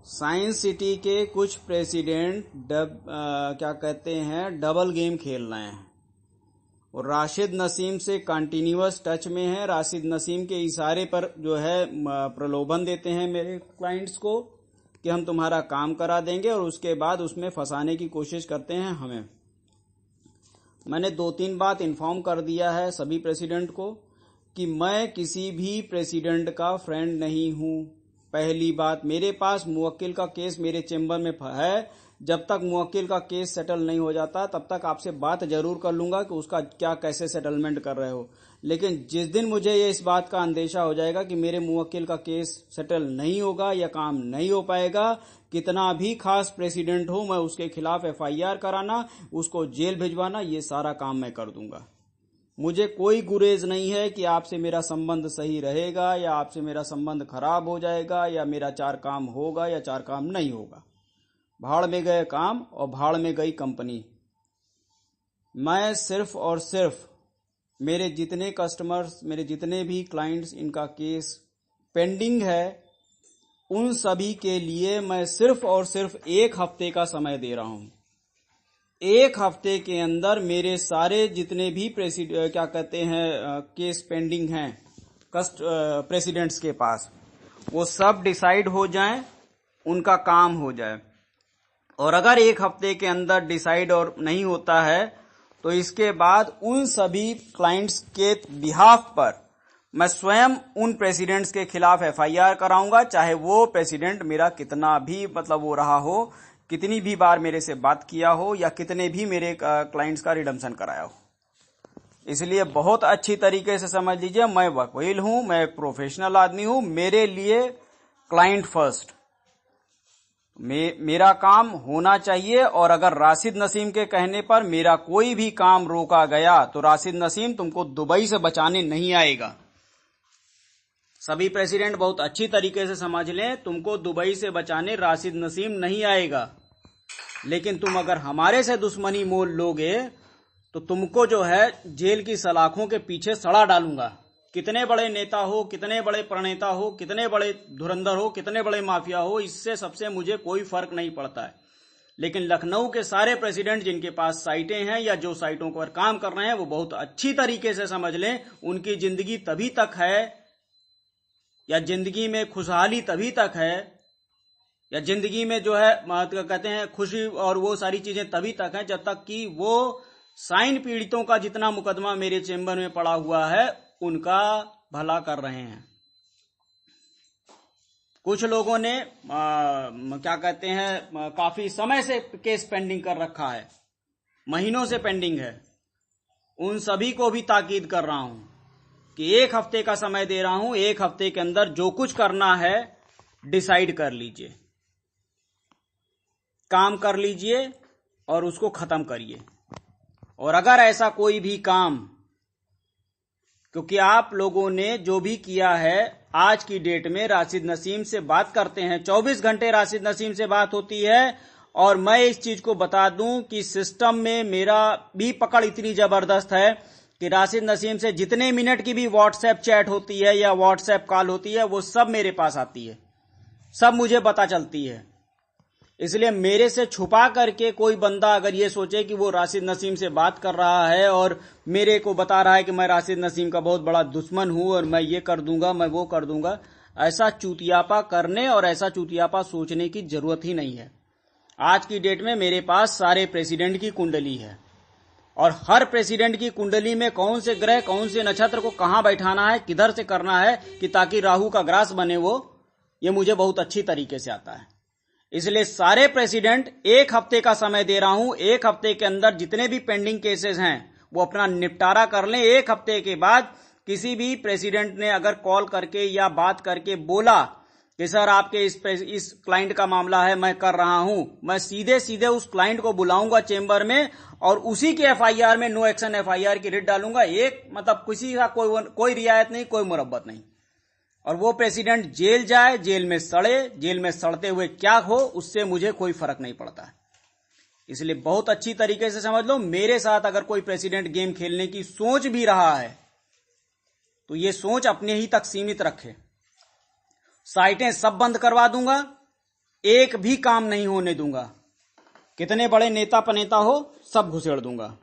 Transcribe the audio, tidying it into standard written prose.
Science city के कुछ president double game खेल रहे हैं और राशिद नसीम से कंटिन्यूअस टच में है। राशिद नसीम के इशारे पर जो है प्रलोभन देते हैं मेरे क्लाइंट्स को कि हम तुम्हारा काम करा देंगे और उसके बाद उसमें फंसाने की कोशिश करते हैं हमें। मैंने 2-3 बात इन्फॉर्म कर दिया है सभी प्रेसिडेंट को कि मैं किसी भी प्रेसिडेंट का फ्रेंड नहीं हूं। पहली बात, मेरे पास मुवक्किल का केस मेरे चेंबर में है। जब तक मुवक्किल का केस सेटल नहीं हो जाता तब तक आपसे बात जरूर कर लूंगा कि उसका क्या कैसे सेटलमेंट कर रहे हो। लेकिन जिस दिन मुझे ये इस बात का अंदेशा हो जाएगा कि मेरे मुवक्किल का केस सेटल नहीं होगा या काम नहीं हो पाएगा, कितना भी खास प्रेसिडेंट हो, मैं उसके खिलाफ FIR कराना, उसको जेल भिजवाना, ये सारा काम मैं कर दूंगा। मुझे कोई गुरेज नहीं है कि आपसे मेरा संबंध सही रहेगा या आपसे मेरा संबंध खराब हो जाएगा या मेरा 4 काम होगा या 4 काम नहीं होगा। भाड़ में गए काम और भाड़ में गई कंपनी। मैं सिर्फ और सिर्फ मेरे जितने कस्टमर्स, मेरे जितने भी क्लाइंट्स इनका केस पेंडिंग है, उन सभी के लिए मैं सिर्फ और सिर्फ 1 हफ्ते का समय दे रहा हूं। 1 हफ्ते के अंदर मेरे सारे जितने भी केस पेंडिंग हैं प्रेसिडेंट्स के पास, वो सब डिसाइड हो जाएं, उनका काम हो जाए। और अगर 1 हफ्ते के अंदर डिसाइड और नहीं होता है तो इसके बाद उन सभी क्लाइंट्स के बिहाफ पर मैं स्वयं उन प्रेसिडेंट्स के खिलाफ FIR कराऊंगा, चाहे वो प्रेसिडेंट मेरा कितना भी वो रहा हो, कितनी भी बार मेरे से बात किया हो या कितने भी मेरे क्लाइंट्स का रिडम्पशन कराया हो। इसलिए बहुत अच्छी तरीके से समझ लीजिए, मैं वकील हूं, मैं प्रोफेशनल आदमी हूं। मेरे लिए क्लाइंट फर्स्ट, मेरा काम होना चाहिए। और अगर राशिद नसीम के कहने पर मेरा कोई भी काम रोका गया तो राशिद नसीम तुमको दुबई से बचाने नहीं आएगा। सभी प्रेसिडेंट बहुत अच्छी तरीके से समझ लें, तुमको दुबई से बचाने राशिद नसीम नहीं आएगा। लेकिन तुम अगर हमारे से दुश्मनी मोल लोगे तो तुमको जो है जेल की सलाखों के पीछे सड़ा डालूंगा। कितने बड़े नेता हो, कितने बड़े प्रणेता हो, कितने बड़े धुरंधर हो, कितने बड़े माफिया हो, इससे सबसे मुझे कोई फर्क नहीं पड़ता है। लेकिन लखनऊ के सारे प्रेसिडेंट जिनके पास साइटें हैं या जो साइटों पर काम कर रहे हैं, वो बहुत अच्छी तरीके से समझ लें, उनकी जिंदगी तभी तक है या जिंदगी में खुशहाली तभी तक है या जिंदगी में जो है कहते हैं खुशी और वो सारी चीजें तभी तक है जब तक कि वो साइन पीड़ितों का जितना मुकदमा मेरे चेंबर में पड़ा हुआ है उनका भला कर रहे हैं। कुछ लोगों ने काफी समय से केस पेंडिंग कर रखा है, महीनों से पेंडिंग है। उन सभी को भी ताकीद कर रहा हूं कि 1 हफ्ते का समय दे रहा हूं। 1 हफ्ते के अंदर जो कुछ करना है डिसाइड कर लीजिए, काम कर लीजिए और उसको खत्म करिए। और अगर ऐसा कोई भी काम, क्योंकि आप लोगों ने जो भी किया है, आज की डेट में राशिद नसीम से बात करते हैं, 24 घंटे राशिद नसीम से बात होती है। और मैं इस चीज को बता दूं कि सिस्टम में मेरा भी पकड़ इतनी जबरदस्त है कि राशिद नसीम से जितने मिनट की भी व्हाट्सएप चैट होती है या व्हाट्सएप कॉल होती है, वो सब मेरे पास आती है, सब मुझे पता चलती है। इसलिए मेरे से छुपा करके कोई बंदा अगर ये सोचे कि वो राशिद नसीम से बात कर रहा है और मेरे को बता रहा है कि मैं राशिद नसीम का बहुत बड़ा दुश्मन हूं और मैं ये कर दूंगा, मैं वो कर दूंगा, ऐसा चूतियापा करने और ऐसा चूतियापा सोचने की जरूरत ही नहीं है। आज की डेट में मेरे पास सारे प्रेसिडेंट की कुंडली है और हर प्रेसिडेंट की कुंडली में कौन से ग्रह, कौन से नक्षत्र को कहां बैठाना है, किधर से करना है कि ताकि राहु का ग्रास बने, ये मुझे बहुत अच्छी तरीके से आता है। इसलिए सारे प्रेसिडेंट 1 हफ्ते का समय दे रहा हूं। 1 हफ्ते के अंदर जितने भी पेंडिंग केसेस हैं वो अपना निपटारा कर लें। 1 हफ्ते के बाद किसी भी प्रेसिडेंट ने अगर कॉल करके या बात करके बोला कि सर आपके इस क्लाइंट का मामला है, मैं कर रहा हूं, मैं सीधे सीधे उस क्लाइंट को बुलाऊंगा चेंबर में और उसी के FIR में नो एक्शन FIR की रिट डालूंगा। किसी का कोई रियायत नहीं, कोई मुरब्बत नहीं। और वो प्रेसिडेंट जेल जाए, जेल में सड़े, जेल में सड़ते हुए क्या हो, उससे मुझे कोई फर्क नहीं पड़ता है। इसलिए बहुत अच्छी तरीके से समझ लो, मेरे साथ अगर कोई प्रेसिडेंट गेम खेलने की सोच भी रहा है तो ये सोच अपने ही तक सीमित रखे। साइटें सब बंद करवा दूंगा, एक भी काम नहीं होने दूंगा। कितने बड़े नेता पनेता हो, सब घुसेड़ दूंगा।